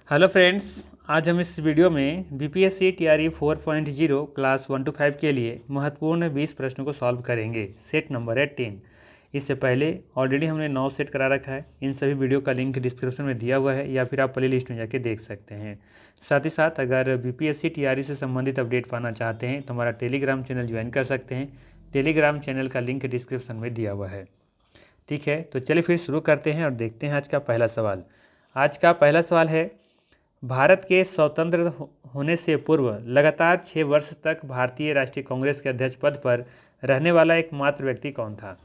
Hello friends, आज हम इस वीडियो में बीपीएससी टीआरई 4.0 क्लास 1 to 5 के लिए महत्वपूर्ण 20 प्रश्नों को सॉल्व करेंगे। सेट नंबर है 10। इससे पहले ऑलरेडी हमने 9 सेट करा रखा है। इन सभी वीडियो का लिंक डिस्क्रिप्शन में दिया हुआ है या फिर आप प्ले लिस्ट में जाके देख सकते हैं। साथ ही साथ अगर बीपीएससी टीआरई से संबंधित अपडेट पाना चाहते हैं तो हमारा टेलीग्राम चैनल ज्वाइन कर सकते हैं। टेलीग्राम चैनल का लिंक डिस्क्रिप्शन में दिया हुआ है। ठीक है, तो चलिए फिर शुरू करते हैं और देखते हैं आज का पहला सवाल। आज का पहला सवाल है, भारत के स्वतंत्र होने से पूर्व लगातार 6 वर्ष तक भारतीय राष्ट्रीय कांग्रेस के अध्यक्ष पद पर रहने वाला एकमात्र व्यक्ति कौन था।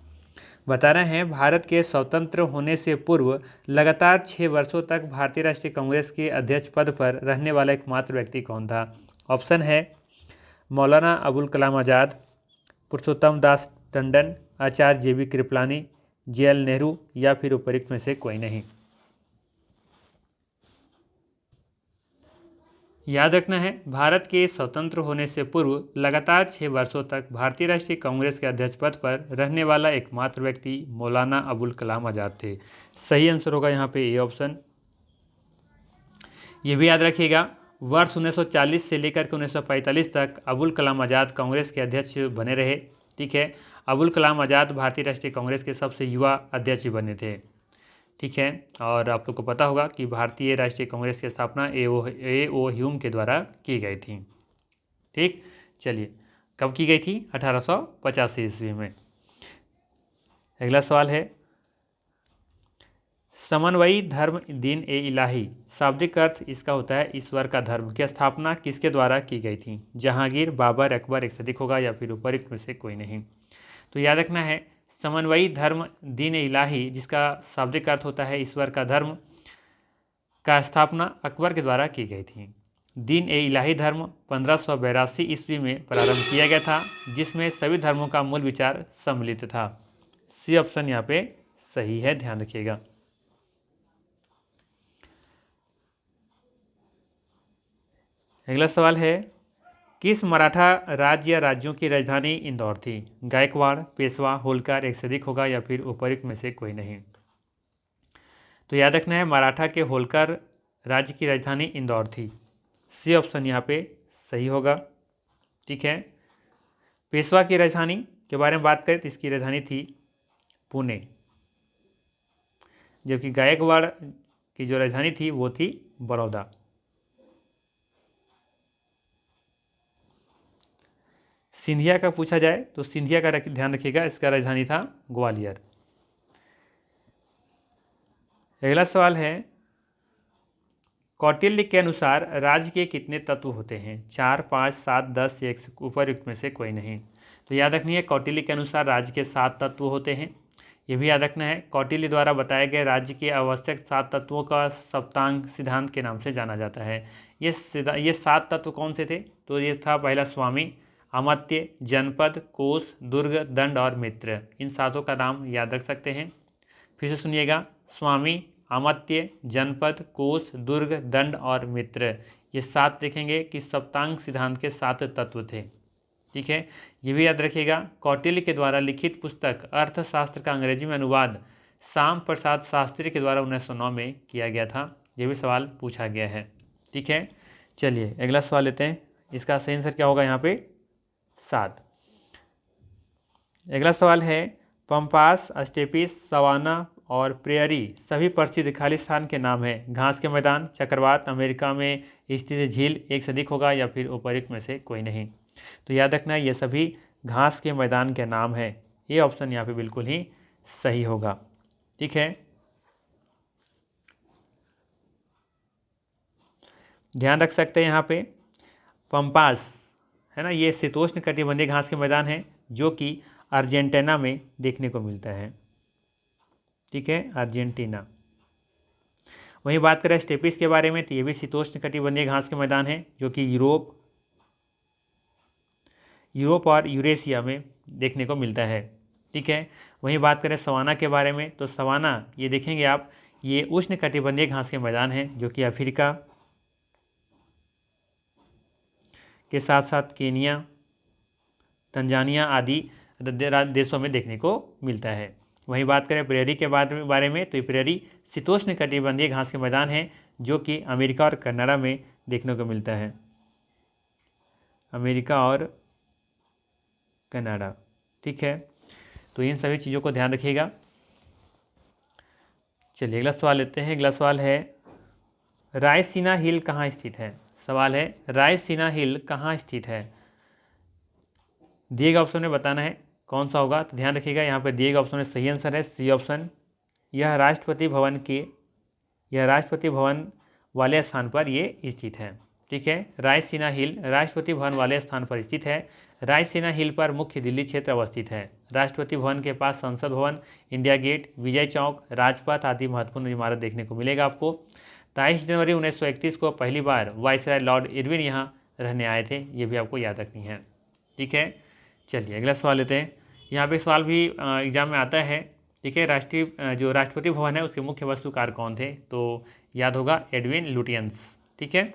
बता रहे हैं, भारत के स्वतंत्र होने से पूर्व लगातार 6 वर्षों तक भारतीय राष्ट्रीय कांग्रेस के अध्यक्ष पद पर रहने वाला एकमात्र व्यक्ति कौन था। ऑप्शन है मौलाना अबुल कलाम आज़ाद, पुरुषोत्तम दास टंडन, आचार्य जेबी कृपलानी, जेएल नेहरू या फिर उपरोक्त में से कोई नहीं। याद रखना है, भारत के स्वतंत्र होने से पूर्व लगातार 6 वर्षों तक भारतीय राष्ट्रीय कांग्रेस के अध्यक्ष पद पर रहने वाला एकमात्र व्यक्ति मौलाना अबुल कलाम आज़ाद थे। सही आंसर होगा यहाँ पे ए ऑप्शन। ये भी याद रखिएगा, वर्ष 1940 से लेकर के 1945 तक अबुल कलाम आज़ाद कांग्रेस के अध्यक्ष बने रहे। ठीक है, अबुल कलाम आज़ाद भारतीय राष्ट्रीय कांग्रेस के सबसे युवा अध्यक्ष बने थे। ठीक है, और आप लोग को पता होगा कि भारतीय राष्ट्रीय कांग्रेस की स्थापना ए ओ ह्यूम के द्वारा की गई थी। ठीक, चलिए कब की गई थी? 1885 ईस्वी में। अगला सवाल है, समन्वयी धर्म दीन ए इलाही, शाब्दिक अर्थ इसका होता है ईश्वर का धर्म, की स्थापना किसके द्वारा की गई थी? जहांगीर, बाबर, अकबर, एक से अधिक होगा या फिर उपरोक्त में से कोई नहीं। तो याद रखना है, समन्वयी धर्म दीन ए इलाही, जिसका शाब्दिक अर्थ होता है ईश्वर का धर्म, का स्थापना अकबर के द्वारा की गई थी। दीन ए इलाही धर्म 1582 ईस्वी में प्रारंभ किया गया था, जिसमें सभी धर्मों का मूल विचार सम्मिलित था। सी ऑप्शन यहाँ पे सही है, ध्यान रखिएगा। अगला सवाल है, किस मराठा राज्य या राज्यों की राजधानी इंदौर थी? गायकवाड़, पेशवा, होलकर, एक से अधिक होगा या फिर उपरोक्त में से कोई नहीं। तो याद रखना है, मराठा के होलकर राज्य की राजधानी इंदौर थी। सी ऑप्शन यहाँ पे सही होगा। ठीक है, पेशवा की राजधानी के बारे में बात करें तो इसकी राजधानी थी पुणे, जबकि गायकवाड़ की जो राजधानी थी वो थी बड़ौदा। सिंधिया का पूछा जाए तो सिंधिया का ध्यान रखिएगा, इसका राजधानी था ग्वालियर। अगला सवाल है, कौटिल्य के अनुसार राज्य के कितने तत्व होते हैं? 4, 5, 7, 10 या उपरोक्त में से कोई नहीं। तो याद रखनी है, कौटिल्य के अनुसार राज्य के 7 तत्व होते हैं। ये भी याद रखना है, कौटिल्य द्वारा बताए गए राज्य के आवश्यक 7 तत्वों का सप्तांग सिद्धांत के नाम से जाना जाता है। ये 7 तत्व कौन से थे? तो ये था पहला स्वामी, अमात्य, जनपद, कोष, दुर्ग, दंड और मित्र। इन सातों का नाम याद रख सकते हैं। फिर से सुनिएगा, स्वामी, अमात्य, जनपद, कोष, दुर्ग, दंड और मित्र, ये 7 देखेंगे कि सप्तांग सिद्धांत के 7 तत्व थे। ठीक है, ये भी याद रखिएगा, कौटिल्य के द्वारा लिखित पुस्तक अर्थशास्त्र का अंग्रेजी में अनुवाद श्याम प्रसाद शास्त्री के द्वारा 1909 में किया गया था। ये भी सवाल पूछा गया है। ठीक है, चलिए अगला सवाल लेते हैं। इसका सही आंसर क्या होगा यहाँ पे? 7। अगला सवाल है, पंपास, स्टेपिस, सवाना और प्रेयरी सभी प्रसिद्ध खाली स्थान के नाम हैं। घास के मैदान, चक्रवात, अमेरिका में स्थित झील, एक से अधिक होगा या फिर उपरोक्त में से कोई नहीं। तो याद रखना है, ये सभी घास के मैदान के नाम हैं। ये ऑप्शन यहाँ पे बिल्कुल ही सही होगा। ठीक है, ध्यान रख सकते हैं यहाँ पे, पंपास है ना, ये शीतोष्ण कटिबंधीय घास के मैदान हैं जो कि अर्जेंटीना में देखने को मिलता है। ठीक है, अर्जेंटीना। वहीं बात करें स्टेपिस के बारे में तो ये भी शीतोष्ण कटिबंधीय घास के मैदान हैं जो कि यूरोप और यूरेशिया में देखने को मिलता है। ठीक है, वहीं बात करें सवाना के बारे में तो सवाना ये देखेंगे आप, ये उष्ण कटिबंधीय घास के मैदान हैं जो कि अफ्रीका के साथ साथ केनिया, तंजानिया आदि देशों में देखने को मिलता है। वहीं बात करें प्रेयरी के बारे में तो ये प्रेयरी शीतोष्ण कटिबंधीय घास के मैदान हैं जो कि अमेरिका और कनाडा में देखने को मिलता है, अमेरिका और कनाडा। ठीक है, तो इन सभी चीज़ों को ध्यान रखिएगा। चलिए अगला सवाल लेते हैं। अगला सवाल है रायसीना हिल कहाँ स्थित है। सवाल है रायसीना हिल कहाँ स्थित है। दिए गए ऑप्शन में बताना है कौन सा होगा, तो ध्यान रखिएगा यहाँ पर दिए गए ऑप्शन में सही आंसर है सी ऑप्शन। यह राष्ट्रपति भवन वाले स्थान पर ये स्थित है। ठीक है, रायसीना हिल राष्ट्रपति भवन वाले स्थान पर स्थित है। रायसीना हिल पर मुख्य दिल्ली क्षेत्र अवस्थित है। राष्ट्रपति भवन के पास संसद भवन, इंडिया गेट, विजय चौक, राजपथ आदि महत्वपूर्ण इमारत देखने को मिलेगा आपको। 23 जनवरी 1931 को पहली बार वायसराय लॉर्ड इरविन यहाँ रहने आए थे, ये भी आपको याद रखनी है। ठीक है, चलिए अगला सवाल लेते हैं। यहाँ पे सवाल भी एग्जाम में आता है। ठीक है, जो राष्ट्रपति भवन है उसके मुख्य वास्तुकार कौन थे, तो याद होगा एडविन लुटियंस। ठीक है,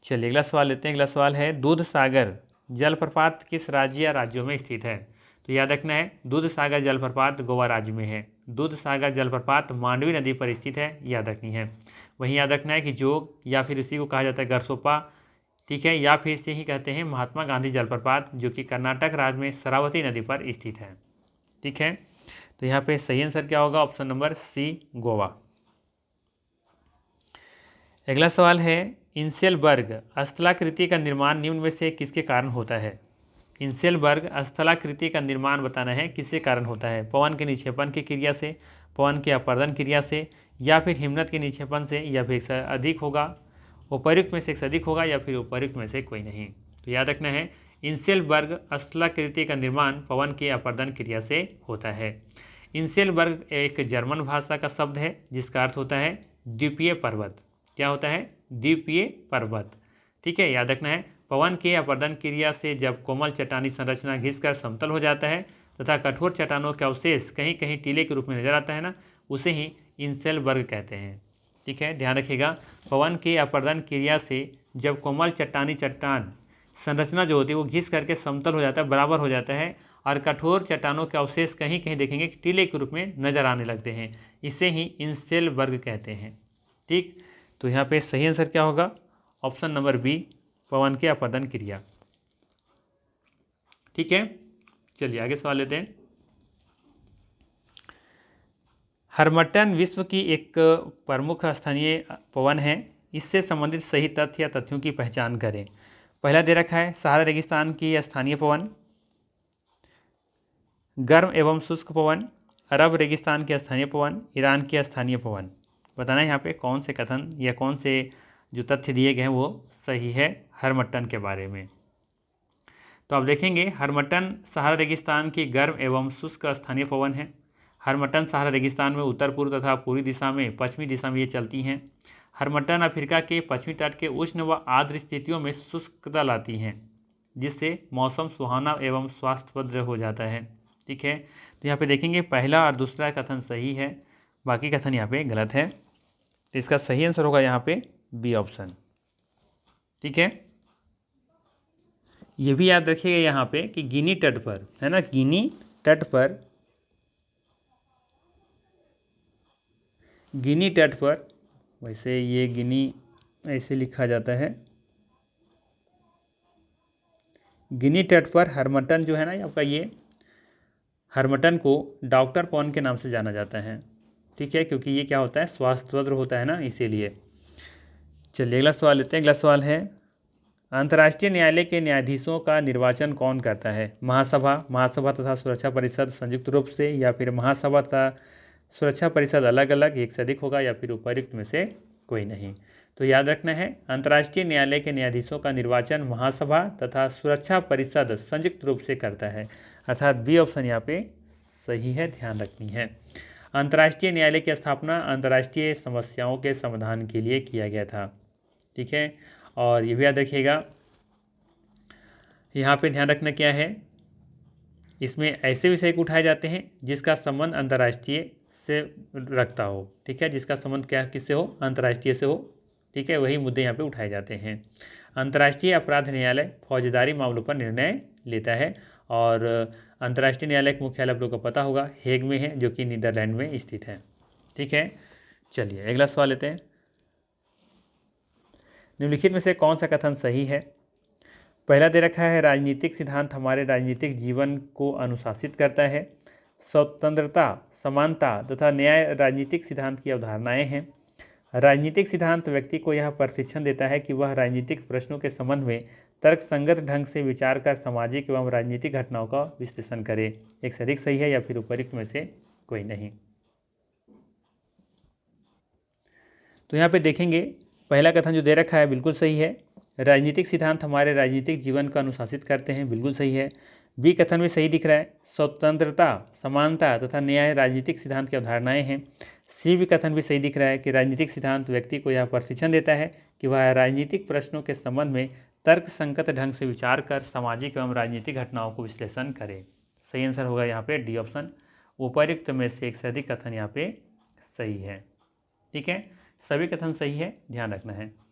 चलिए अगला सवाल लेते हैं। अगला सवाल है दूध सागर जलप्रपात किस राज्य या राज्यों में स्थित है। तो याद रखना है दूध सागर जलप्रपात गोवा राज्य में है। दूध सागर जलप्रपात मांडवी नदी पर स्थित है, याद रखनी है। वहीं याद रखना है कि जोग या फिर इसी को कहा जाता है गरसोपा। ठीक है, या फिर इसे ही कहते हैं महात्मा गांधी जलप्रपात जो कि कर्नाटक राज्य में शरावती नदी पर स्थित है। ठीक है, तो यहाँ पे सही आंसर क्या होगा, ऑप्शन नंबर सी गोवा। अगला सवाल है इंसेलबर्ग स्थलाकृति का निर्माण निम्न में से किसके कारण होता है। इंसेलबर्ग स्थलाकृति का निर्माण बताना है किसके कारण होता है। पवन के निक्षेपण की क्रिया से, पवन के अपर्दन क्रिया से, या फिर हिमनद के निक्षेपण से, या फिर से अधिक होगा, उपर्युक्त में से एक से अधिक होगा, या फिर उपर्युक्त में से कोई नहीं। तो याद रखना है इंसेलबर्ग स्थलाकृति का निर्माण पवन के अपर्दन क्रिया से होता है। इंसेलबर्ग एक जर्मन भाषा का शब्द है जिसका अर्थ होता है द्वीपीय पर्वत। क्या होता है, द्वीपीय पर्वत। ठीक है, याद रखना है पवन के अपर्दन क्रिया से जब कोमल चट्टानी संरचना घिसकर समतल हो जाता है तथा कठोर चट्टानों के अवशेष कहीं कहीं टीले के रूप में नजर आता है ना, उसे ही इंसेलबर्ग कहते हैं। ठीक है, ध्यान रखिएगा पवन के अपर्दन क्रिया से जब कोमल चट्टान संरचना जो होती है वो घिस करके समतल हो जाता है, बराबर हो जाता है, और कठोर चट्टानों के अवशेष कहीं कहीं देखेंगे कि टीले के रूप में नजर आने लगते हैं, इसे ही इंसेलबर्ग कहते हैं। ठीक, तो यहाँ पे सही आंसर क्या होगा, ऑप्शन नंबर बी पवन के अपर्दन क्रिया। ठीक है, चलिए आगे सवाल लेते हैं। हरमट्टन विश्व की एक प्रमुख स्थानीय पवन है, इससे संबंधित सही तथ्य या तथ्यों की पहचान करें। पहला दे रखा है सहारा रेगिस्तान की स्थानीय पवन, गर्म एवं शुष्क पवन, अरब रेगिस्तान के स्थानीय पवन, ईरान के स्थानीय पवन। बताना है यहाँ पे कौन से कथन या कौन से जो तथ्य दिए गए हैं वो सही है हरमट्टन के बारे में। तो आप देखेंगे हरमट्टन सहारा रेगिस्तान की गर्म एवं शुष्क स्थानीय पवन है। हरमट्टन सहारा रेगिस्तान में उत्तर पूर्व तथा पूर्वी दिशा में पश्चिमी दिशा में ये चलती हैं। हरमट्टन अफ्रीका के पश्चिमी तट के उष्ण व आर्द्र स्थितियों में शुष्कता लाती हैं, जिससे मौसम सुहावना एवं स्वास्थ्यप्रद हो जाता है। ठीक है, तो यहाँ पे देखेंगे पहला और दूसरा कथन सही है, बाकी कथन यहाँ पे गलत है। तो इसका सही आंसर होगा यहाँ पे बी ऑप्शन। ठीक है, ये भी याद रखिएगा यहाँ पे कि गिनी तट पर है ना, गिनी तट पर वैसे ये गिनी ऐसे लिखा जाता है, गिनी तट पर हरमट्टन जो है ना आपका, ये हरमट्टन को डॉक्टर पवन के नाम से जाना जाता है। ठीक है, क्योंकि ये क्या होता है स्वास्थ्यवर्धक होता है ना, इसीलिए। चलिए अगला सवाल लेते हैं। अगला सवाल है अंतर्राष्ट्रीय न्यायालय के न्यायाधीशों का निर्वाचन कौन करता है। महासभा तथा सुरक्षा परिषद संयुक्त रूप से, या फिर महासभा तथा सुरक्षा परिषद अलग अलग, एक से अधिक होगा, या फिर उपर्युक्त में से कोई नहीं। तो याद रखना है अंतर्राष्ट्रीय न्यायालय के न्यायाधीशों का निर्वाचन महासभा तथा सुरक्षा परिषद संयुक्त रूप से करता है, अर्थात बी ऑप्शन यहाँ पे सही है, ध्यान रखनी है। अंतर्राष्ट्रीय न्यायालय की स्थापना अंतर्राष्ट्रीय समस्याओं के समाधान के लिए किया गया था। ठीक है, और ये भी याद रखिएगा यहाँ पे ध्यान रखना क्या है, इसमें ऐसे विषय को उठाए जाते हैं जिसका संबंध अंतर्राष्ट्रीय से रखता हो। ठीक है, जिसका संबंध क्या किससे हो, अंतर्राष्ट्रीय से हो। ठीक है, वही मुद्दे यहाँ पे उठाए जाते हैं। अंतर्राष्ट्रीय अपराध न्यायालय फौजदारी मामलों पर निर्णय लेता है, और अंतर्राष्ट्रीय न्यायालय का मुख्यालय आप लोग को पता होगा हेग में है, जो कि नीदरलैंड में स्थित है। ठीक है, चलिए अगला सवाल लेते हैं। निम्नलिखित में से कौन सा कथन सही है? पहला दे रखा है राजनीतिक सिद्धांत हमारे राजनीतिक जीवन को अनुशासित करता है। स्वतंत्रता, समानता तथा न्याय राजनीतिक सिद्धांत की अवधारणाएं हैं। राजनीतिक सिद्धांत व्यक्ति को यह प्रशिक्षण देता है कि वह राजनीतिक प्रश्नों के संबंध में तर्कसंगत ढंग से विचार कर सामाजिक एवं राजनीतिक घटनाओं का विश्लेषण करे। एक से अधिक सही है या फिर उपरोक्त में से कोई नहीं। तो यहाँ पे देखेंगे पहला कथन जो दे रखा है बिल्कुल सही है। राजनीतिक सिद्धांत हमारे राजनीतिक जीवन को अनुशासित करते हैं, बिल्कुल सही है। बी कथन में सही दिख रहा है, स्वतंत्रता, समानता तथा न्याय राजनीतिक सिद्धांत की अवधारणाएं हैं। सी भी कथन भी सही दिख रहा है कि राजनीतिक सिद्धांत व्यक्ति को यह प्रशिक्षण देता है कि वह राजनीतिक प्रश्नों के संबंध में तर्क संगत ढंग से विचार कर सामाजिक एवं राजनीतिक घटनाओं को विश्लेषण करे। सही आंसर होगा यहाँ पे डी ऑप्शन। उपर्युक्त में से एक से अधिक कथन यहाँ पे सही है। ठीक है, सभी कथन सही है, ध्यान रखना है।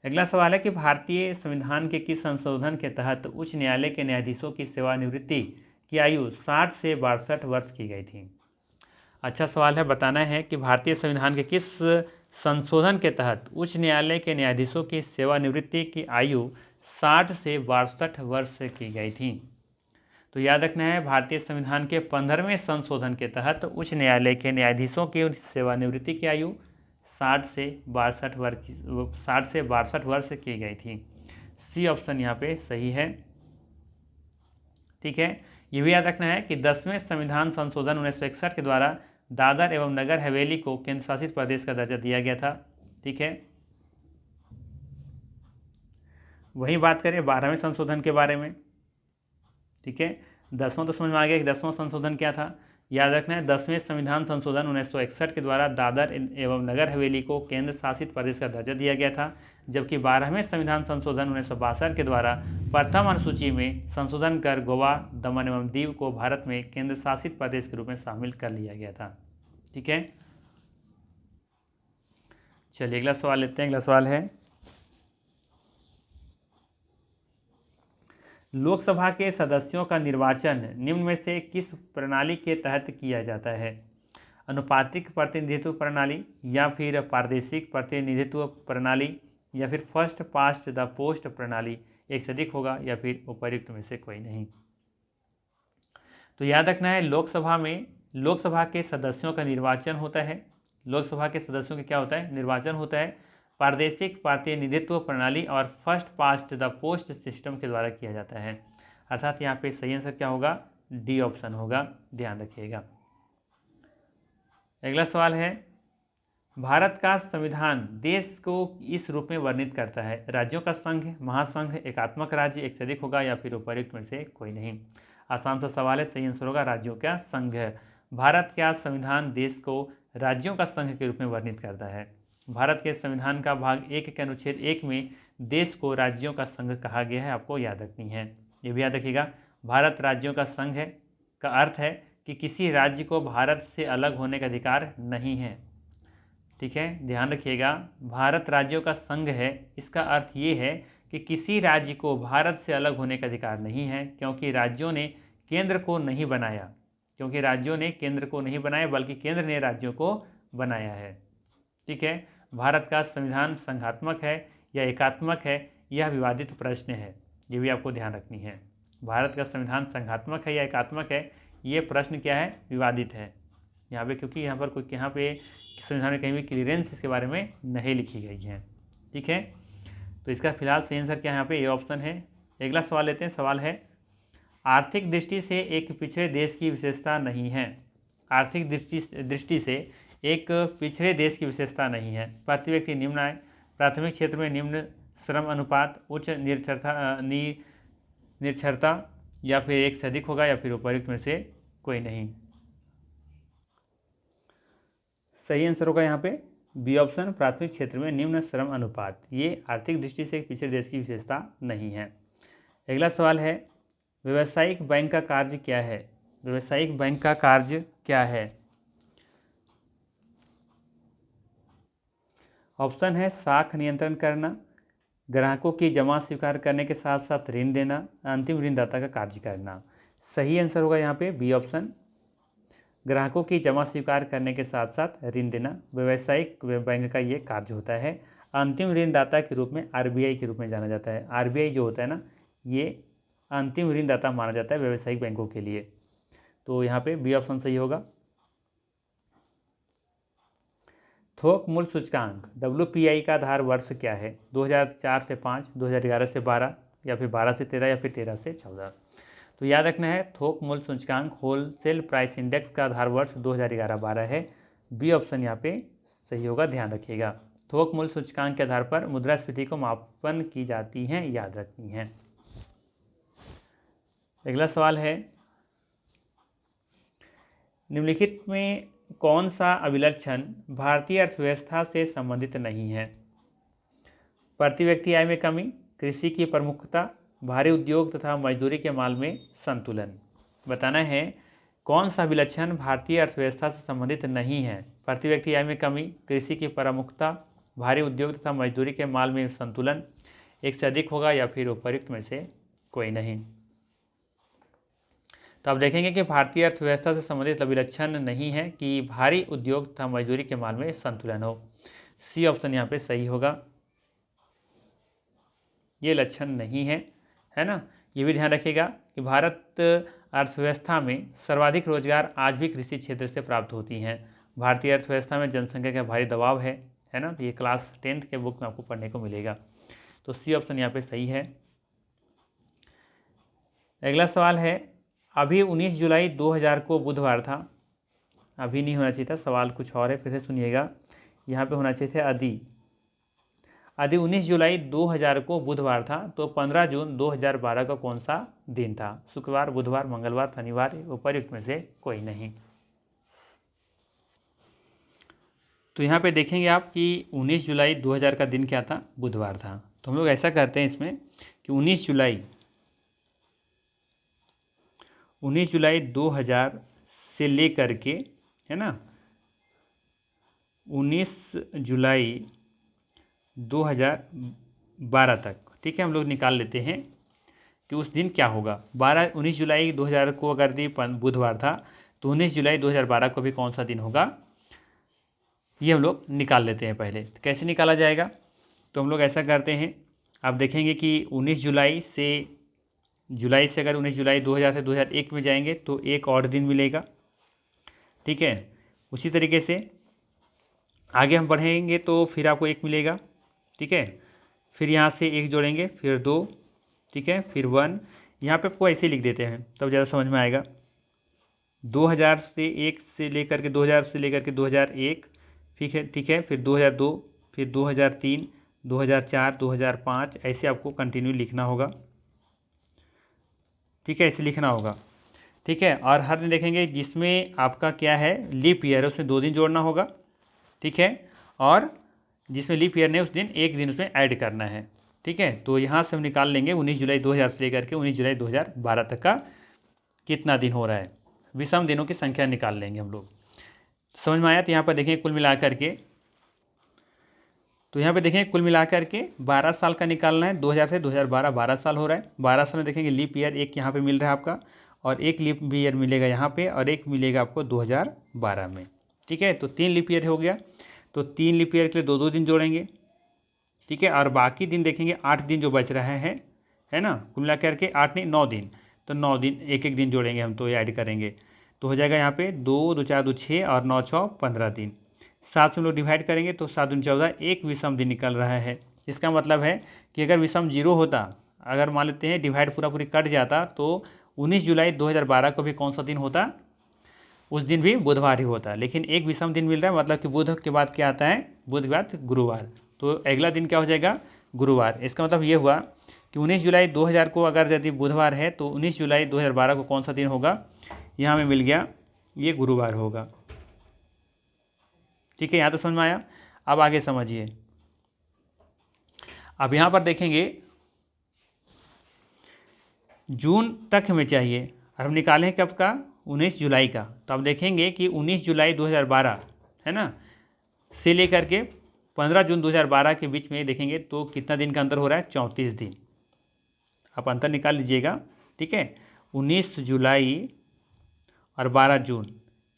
अगला सवाल है कि भारतीय संविधान के किस संशोधन के तहत उच्च न्यायालय के न्यायाधीशों की सेवानिवृत्ति की आयु 60 से 62 वर्ष की गई थी? अच्छा सवाल है, बताना है कि भारतीय संविधान के किस संशोधन के तहत उच्च न्यायालय के न्यायाधीशों की सेवानिवृत्ति की आयु 60 से 62 वर्ष की गई थी। तो याद रखना है भारतीय संविधान के 15वें संशोधन के तहत उच्च न्यायालय के न्यायाधीशों की सेवानिवृत्ति की आयु 60 से 62 वर्ष की गई थी। सी ऑप्शन यहाँ पे सही है। ठीक है, ये भी याद रखना है कि 10वें संविधान संशोधन 1961 के द्वारा दादर एवं नगर हवेली को केंद्र शासित प्रदेश का दर्जा दिया गया था। ठीक है, वही बात करें 12वें संशोधन के बारे में। ठीक है, 10वां तो समझ में आ गया कि 10वां संशोधन क्या था। याद रखना है 10वें संविधान संशोधन 1961 के द्वारा दादर एवं नगर हवेली को केंद्र शासित प्रदेश का दर्जा दिया गया था, जबकि 12वें संविधान संशोधन 1962 के द्वारा प्रथम अनुसूची में संशोधन कर गोवा, दमन एवं दीव को भारत में केंद्र शासित प्रदेश के रूप में शामिल कर लिया गया था। ठीक है, चलिए अगला सवाल लेते हैं। अगला सवाल है, लोकसभा के सदस्यों का निर्वाचन निम्न में से किस प्रणाली के तहत किया जाता है? अनुपातिक प्रतिनिधित्व प्रणाली, या फिर प्रादेशिक प्रतिनिधित्व प्रणाली, या फिर फर्स्ट पास्ट द पोस्ट प्रणाली? एक से अधिक होगा या फिर उपर्युक्त में से कोई नहीं। तो याद रखना है लोकसभा के सदस्यों का निर्वाचन होता है। लोकसभा के सदस्यों का क्या होता है? निर्वाचन होता है प्रादेशिक प्रतिनिधित्व प्रणाली और first past the post system के द्वारा किया जाता है। अर्थात यहाँ पे सही आंसर क्या होगा? डी ऑप्शन होगा, ध्यान रखिएगा। अगला सवाल है, भारत का संविधान देश को इस रूप में वर्णित करता है? राज्यों का संघ, महासंघ, एकात्मक राज्य? एक से अधिक होगा या फिर उपर्युक्त में से कोई नहीं। आसान सा सवाल है, सही आंसर होगा राज्यों का संघ। भारत का संविधान देश को राज्यों का संघ के रूप में वर्णित करता है। भारत के संविधान का भाग 1 के अनुच्छेद 1 में देश को राज्यों का संघ कहा गया है, आपको याद रखनी है। ये भी याद रखिएगा, भारत राज्यों का संघ है का अर्थ है कि किसी राज्य को भारत से अलग होने का अधिकार नहीं है। ठीक है, ध्यान रखिएगा, भारत राज्यों का संघ है, इसका अर्थ ये है कि किसी राज्य को भारत से अलग होने का अधिकार नहीं है, क्योंकि राज्यों ने केंद्र को नहीं बनाया, बल्कि केंद्र ने राज्यों को बनाया है। ठीक है, भारत का संविधान संघात्मक है या एकात्मक है, यह विवादित प्रश्न है, ये भी आपको ध्यान रखनी है। भारत का संविधान संघात्मक है या एकात्मक है, ये प्रश्न क्या है? विवादित है यहाँ पे, क्योंकि यहाँ पे संविधान में कहीं भी क्लियरेंस इसके बारे में नहीं लिखी गई है। ठीक है, तो इसका फिलहाल सही आंसर क्या है? यहाँ पे ये ऑप्शन है। अगला सवाल लेते हैं। सवाल है, आर्थिक दृष्टि से एक पिछड़े देश की विशेषता नहीं है? आर्थिक दृष्टि से एक पिछड़े देश की विशेषता नहीं है। प्रति व्यक्ति निम्न आय, प्राथमिक क्षेत्र में निम्न श्रम अनुपात, उच्च निरक्षरता, या फिर एक से अधिक होगा या फिर उपर्युक्त में से कोई नहीं। सही आंसर होगा यहाँ पे बी ऑप्शन, प्राथमिक क्षेत्र में निम्न श्रम अनुपात। ये आर्थिक दृष्टि से एक पिछड़े देश की विशेषता नहीं है। अगला सवाल है, व्यावसायिक बैंक का कार्य क्या है? व्यावसायिक बैंक का कार्य क्या है? ऑप्शन है साख नियंत्रण करना, ग्राहकों की जमा स्वीकार करने के साथ साथ ऋण देना, अंतिम ऋणदाता का कार्य करना। सही आंसर होगा यहाँ पे बी ऑप्शन, ग्राहकों की जमा स्वीकार करने के साथ साथ ऋण देना व्यावसायिक बैंक का ये कार्य होता है। अंतिम ऋणदाता के रूप में आरबीआई के रूप में जाना जाता है। आरबीआई जो होता है ना, ये अंतिम ऋणदाता माना जाता है व्यावसायिक बैंकों के लिए। तो यहाँ पे बी ऑप्शन सही होगा। थोक मूल्य सूचकांक WPI का आधार वर्ष क्या है? 2004 से 5, 2011 से 12, या फिर 12 से 13, या फिर 13 से 14। तो याद रखना है, थोक मूल्य सूचकांक होलसेल प्राइस इंडेक्स का आधार वर्ष 2011-12 है। बी ऑप्शन यहाँ पे सही होगा, ध्यान रखिएगा। थोक मूल्य सूचकांक के आधार पर मुद्रास्फीति को मापन की जाती है, याद रखनी है। अगला सवाल है, निम्नलिखित में कौन सा अभिलक्षण भारतीय अर्थव्यवस्था से संबंधित नहीं है? प्रति व्यक्ति आय में कमी, कृषि की प्रमुखता, भारी उद्योग तथा मजदूरी के माल में संतुलन। बताना है कौन सा अभिलक्षण भारतीय अर्थव्यवस्था से संबंधित नहीं है। प्रति व्यक्ति आय में कमी, कृषि की प्रमुखता, भारी उद्योग तथा मजदूरी के माल में संतुलन। एक से अधिक होगा या फिर उपयुक्त में से कोई नहीं। तो आप देखेंगे कि भारतीय अर्थव्यवस्था से संबंधित अभिलक्षण नहीं है कि भारी उद्योग तथा मजदूरी के माल में संतुलन हो। सी ऑप्शन यहाँ पे सही होगा, ये लक्षण नहीं है ना। ये भी ध्यान रखिएगा कि भारत अर्थव्यवस्था में सर्वाधिक रोजगार आज भी कृषि क्षेत्र से प्राप्त होती हैं। भारतीय अर्थव्यवस्था में जनसंख्या का भारी दबाव है ना। तो ये क्लास 10th के बुक में आपको पढ़ने को मिलेगा। तो सी ऑप्शन यहाँ पे सही है। अगला सवाल है, अभी 19 जुलाई 2000 को बुधवार था। अभी नहीं होना चाहिए था, सवाल कुछ और है, फिर से सुनिएगा। यहाँ पे होना चाहिए था यदि 19 जुलाई 2000 को बुधवार था तो 15 जून 2012 का कौन सा दिन था? शुक्रवार, बुधवार, मंगलवार, शनिवार, उपयुक्त में से कोई नहीं। तो यहाँ पे देखेंगे आप कि 19 जुलाई 2000 का दिन क्या था? बुधवार था। तो हम लोग ऐसा करते हैं इसमें कि 19 जुलाई 2000 से लेकर के, है ना, 19 जुलाई 2012 तक, ठीक है, हम लोग निकाल लेते हैं कि उस दिन क्या होगा। 19 जुलाई 2000 को अगर बुधवार था तो 19 जुलाई 2012 को भी कौन सा दिन होगा, ये हम लोग निकाल लेते हैं पहले। तो कैसे निकाला जाएगा? तो हम लोग ऐसा करते हैं, आप देखेंगे कि 19 जुलाई से अगर 19 जुलाई 2000 से 2001 में जाएंगे तो एक और दिन मिलेगा, ठीक है। उसी तरीके से आगे हम बढ़ेंगे तो फिर आपको एक मिलेगा, ठीक है। फिर यहाँ से एक जोड़ेंगे, फिर 2, ठीक है, फिर 1। यहाँ पे आपको ऐसे लिख देते हैं तब ज़्यादा समझ में आएगा। 2000 से 1 से लेकर के 2000 से लेकर के 2001, ठीक है, फिर 2002, फिर 2003, 2004, 2005, ऐसे आपको कंटिन्यू लिखना होगा, ठीक है, ऐसे लिखना होगा, ठीक है। और हर दिन देखेंगे जिसमें आपका क्या है, लीप ईयर है, उसमें 2 दिन जोड़ना होगा, ठीक है। और जिसमें लीप ईयर ने उस दिन एक दिन उसमें ऐड करना है, ठीक है। तो यहाँ से हम निकाल लेंगे 19 जुलाई 2000 से लेकर के 19 जुलाई 2012 तक का कितना दिन हो रहा है, विषम दिनों की संख्या निकाल लेंगे हम लोग। समझ में आया? तो यहाँ पर देखें कुल मिलाकर के, तो यहाँ पे देखें कुल मिलाकर के 12 साल का निकालना है। 2000 से 2012 12 साल हो रहा है। 12 साल में देखेंगे लीप ईयर एक यहाँ पे मिल रहा है आपका, और एक लीप ईयर मिलेगा यहाँ पे, और एक मिलेगा आपको 2012 में, ठीक है। तो 3 लीप ईयर हो गया। तो 3 लीप ईयर के लिए 2-2 दिन जोड़ेंगे, ठीक है। और बाकी दिन देखेंगे 8 दिन जो बच रहे हैं, है ना, कुल मिला करके 8 नहीं 9 दिन, तो 9 दिन एक एक दिन जोड़ेंगे हम, तो ऐड करेंगे तो हो जाएगा यहाँ पे 2 2 4 2 6 और 9 6 15 दिन। 7 से हम लोग डिवाइड करेंगे तो 7 दूनी 14, एक विषम दिन निकल रहा है। इसका मतलब है कि अगर विषम 0 होता, अगर मान लेते हैं डिवाइड पूरा पूरी कट जाता, तो 19 जुलाई 2012 को भी कौन सा दिन होता? उस दिन भी बुधवार ही होता है। लेकिन एक विषम दिन मिल रहा है, मतलब कि बुध के बाद क्या आता है, बुध के बाद गुरुवार, तो अगला दिन क्या हो जाएगा, गुरुवार। इसका मतलब ये हुआ कि 19 जुलाई 2000 को अगर यदि बुधवार है तो 19 जुलाई 2012 को कौन सा दिन होगा, यहाँ में मिल गया, ये गुरुवार होगा, ठीक है। यहाँ तो समझ में आया। अब आगे समझिए। अब यहाँ पर देखेंगे जून तक हमें चाहिए, और हम निकालें कब का, 19 जुलाई का। तो अब देखेंगे कि 19 जुलाई 2012, है ना, से लेकर के 15 जून 2012 के बीच में देखेंगे तो कितना दिन का अंतर हो रहा है, 34 दिन। आप अंतर निकाल लीजिएगा, ठीक है। 19 जुलाई और 12 जून,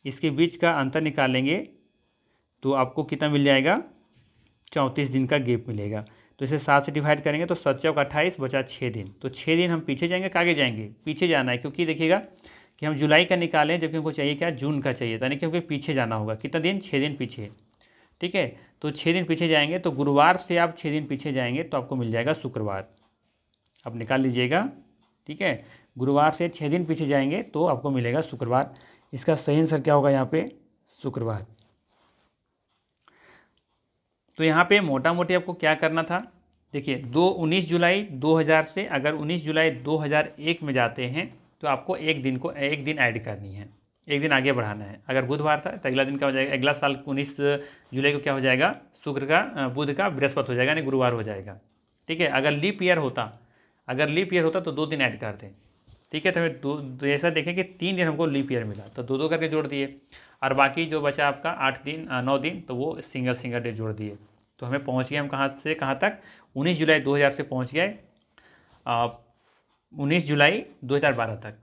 इसके बीच का अंतर निकालेंगे तो आपको कितना मिल जाएगा, 34 दिन का गैप मिलेगा। तो इसे 7 से डिवाइड करेंगे तो 7 चौक 28 बचा 6 दिन। तो 6 दिन हम पीछे जाएंगे, आगे जाएंगे, पीछे जाना है, क्योंकि देखिएगा कि हम जुलाई का निकालें जबकि हमको चाहिए क्या, जून का चाहिए, यानी कि हमको पीछे जाना होगा। कितना दिन, 6 दिन पीछे। ठीक है, तो 6 दिन पीछे जाएंगे तो गुरुवार से आप 6 दिन पीछे जाएंगे तो आपको मिल जाएगा शुक्रवार। अब निकाल लीजिएगा। ठीक है, गुरुवार से 6 दिन पीछे जाएंगे तो आपको मिलेगा शुक्रवार। इसका सही आंसर क्या होगा यहाँ पे, शुक्रवार। तो यहाँ पे मोटा मोटी आपको क्या करना था, देखिए 19 जुलाई 2000 से अगर 19 जुलाई 2001 में जाते हैं तो आपको एक दिन ऐड करनी है, एक दिन आगे बढ़ाना है। अगर बुधवार था तो अगला दिन क्या हो जाएगा, अगला साल 19 जुलाई को क्या हो जाएगा, शुक्र का, बुध का बृहस्पति हो जाएगा, यानी गुरुवार हो जाएगा। ठीक है, अगर लीप ईयर होता तो 2 दिन ऐड कर दें। ठीक है, तो हमें ऐसा देखें कि 3 दिन हमको लीप ईयर मिला तो 2 करके जोड़ दिए, और बाकी जो बचा आपका 9 दिन तो वो सिंगल डे जोड़ दिए। तो हमें पहुंच गए हम कहाँ से कहाँ तक, 19 जुलाई 2000 से पहुंच गए 19 जुलाई 2012 तक।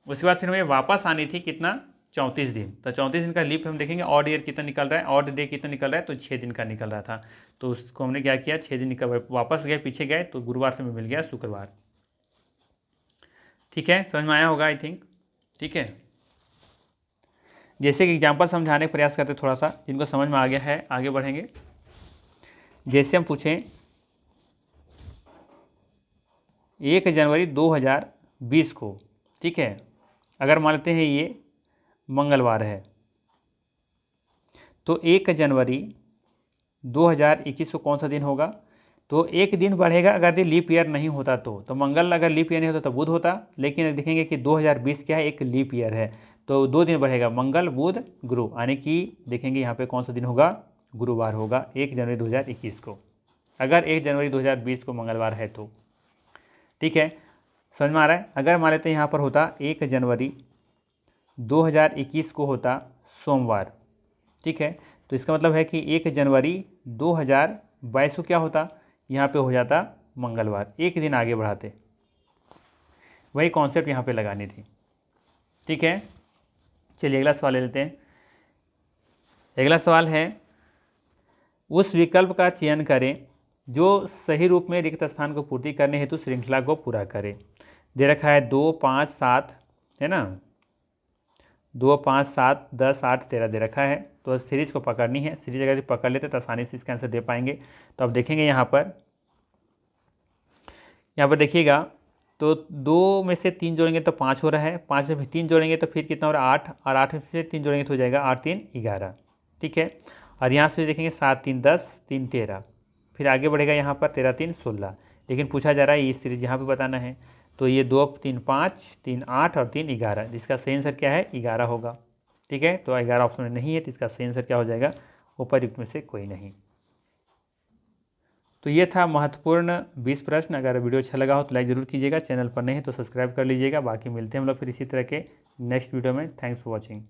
उसके बाद फिर हमें वापस आनी थी कितना, 34 दिन। तो 34 दिन का लीप हम देखेंगे ऑड ईयर कितना निकल रहा है, ऑड डे कितना निकल रहा है, तो 6 दिन का निकल रहा था। तो उसको हमने क्या किया, 6 दिन निकल, वापस गए, पीछे गए तो गुरुवार से हमें मिल गया शुक्रवार। ठीक है, समझ में आया होगा आई थिंक। ठीक है, जैसे कि एग्जाम्पल समझाने का प्रयास करते थोड़ा सा, जिनको समझ में आ गया है आगे बढ़ेंगे। जैसे हम पूछें 1 जनवरी 2020 को, ठीक है, अगर मान लेते हैं ये मंगलवार है तो 1 जनवरी 2021 को कौन सा दिन होगा, तो एक दिन बढ़ेगा अगर ये लीप ईयर नहीं होता तो मंगल अगर लीप ईयर नहीं होता तो बुध होता, लेकिन देखेंगे कि 2020 क्या है, एक लीप ईयर है तो 2 दिन बढ़ेगा, मंगल बुध गुरु, यानी कि देखेंगे यहाँ पे कौन सा दिन होगा, गुरुवार होगा 1 जनवरी 2021 को, अगर 1 जनवरी 2020 को मंगलवार है तो। ठीक है, समझ में आ रहा है। अगर मान लेते हैं यहाँ पर होता 1 जनवरी 2021 को होता सोमवार, ठीक है, तो इसका मतलब है कि 1 जनवरी 2022 को क्या होता, यहाँ पे हो जाता मंगलवार, एक दिन आगे बढ़ाते। वही कॉन्सेप्ट यहाँ पे लगानी थी। ठीक है, चलिए अगला सवाल ले लेते हैं। अगला सवाल है, उस विकल्प का चयन करें जो सही रूप में रिक्त स्थान को पूर्ति करने हेतु श्रृंखला को पूरा करे। दे रखा है 2, 5, 7, है ना, 2, 5, 7, 10, 8, 13 दे रखा है। तो सीरीज को पकड़नी है, सीरीज अगर पकड़ लेते तो आसानी से इसका आंसर दे पाएंगे। तो अब देखेंगे यहाँ पर देखिएगा तो 2 में से 3 जोड़ेंगे तो 5 हो रहा है, 5 में भी 3 जोड़ेंगे तो फिर कितना हो रहा है 8, और 8 में से 3 जोड़ेंगे तो हो जाएगा 8, 3, 11। ठीक है, और यहाँ से देखेंगे 7, 3, 10, 3, 13, फिर आगे बढ़ेगा यहाँ पर 13, 3, 16, लेकिन पूछा जा रहा है ये सीरीज यहाँ पे बताना है। तो ये 2, 3, 5, 3, 8 और 3, 11, जिसका सही आंसर क्या है, 11 होगा। ठीक है, तो 11 ऑप्शन में नहीं है तो इसका सही आंसर क्या हो जाएगा, उपरयुक्त में से कोई नहीं। तो ये था महत्वपूर्ण 20 प्रश्न। अगर वीडियो अच्छा लगा हो तो लाइक ज़रूर कीजिएगा, चैनल पर नहीं है तो सब्सक्राइब कर लीजिएगा। बाकी मिलते हैं हम लोग फिर इसी तरह के नेक्स्ट वीडियो में। Thanks for watching.